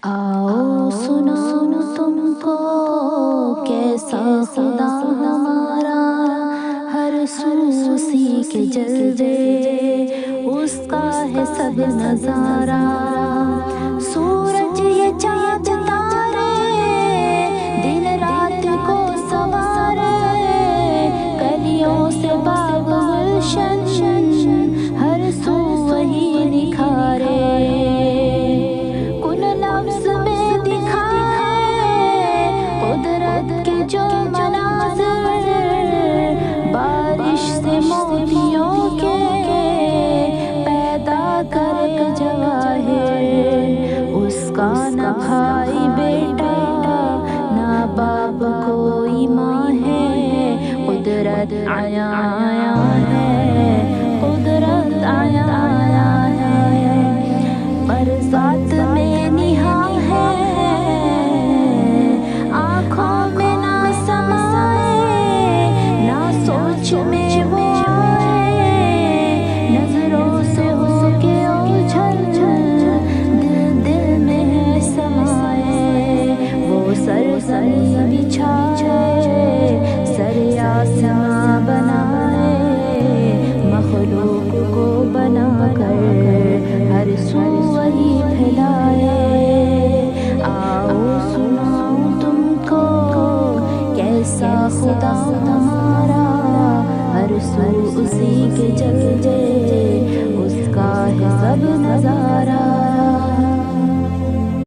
آؤ سناؤں تم کو کیسا خدا ہمارا، ہر سو اسی کے جلوے، اس کا ہے سب نظارہ۔ سورج یہ چاند تارے دن رات کو سوارے، کلیوں سے باغ گلشن ہر سو وہی نکھارے۔ کن لفظ میں دکھائے قدرت کے جو مناظر، بارش سے موتیوں کے پیدا کرے جواہر۔ اس کا نہ بھائی بیٹا نہ باپ کوئی ماں ہے، قدرت آیا ہے، قدرت آیا ہے۔ پر ذات میں نہاں ہے، آنکھوں میں نہ سمائے، نہ سوچ میں وہ آئے، نظروں سے ہو کے اوجھل، دل میں ہے سمائے۔ وہ سرزمین بچھائے، سر آسماں بنائے، مخلوق کو بنا کر ہر سو وہی پھیلائے۔ آؤ سناؤں تم کو کیسا خدا ہمارا، ہر سو اسی کے جلوے، اس کا ہے سب نظارہ۔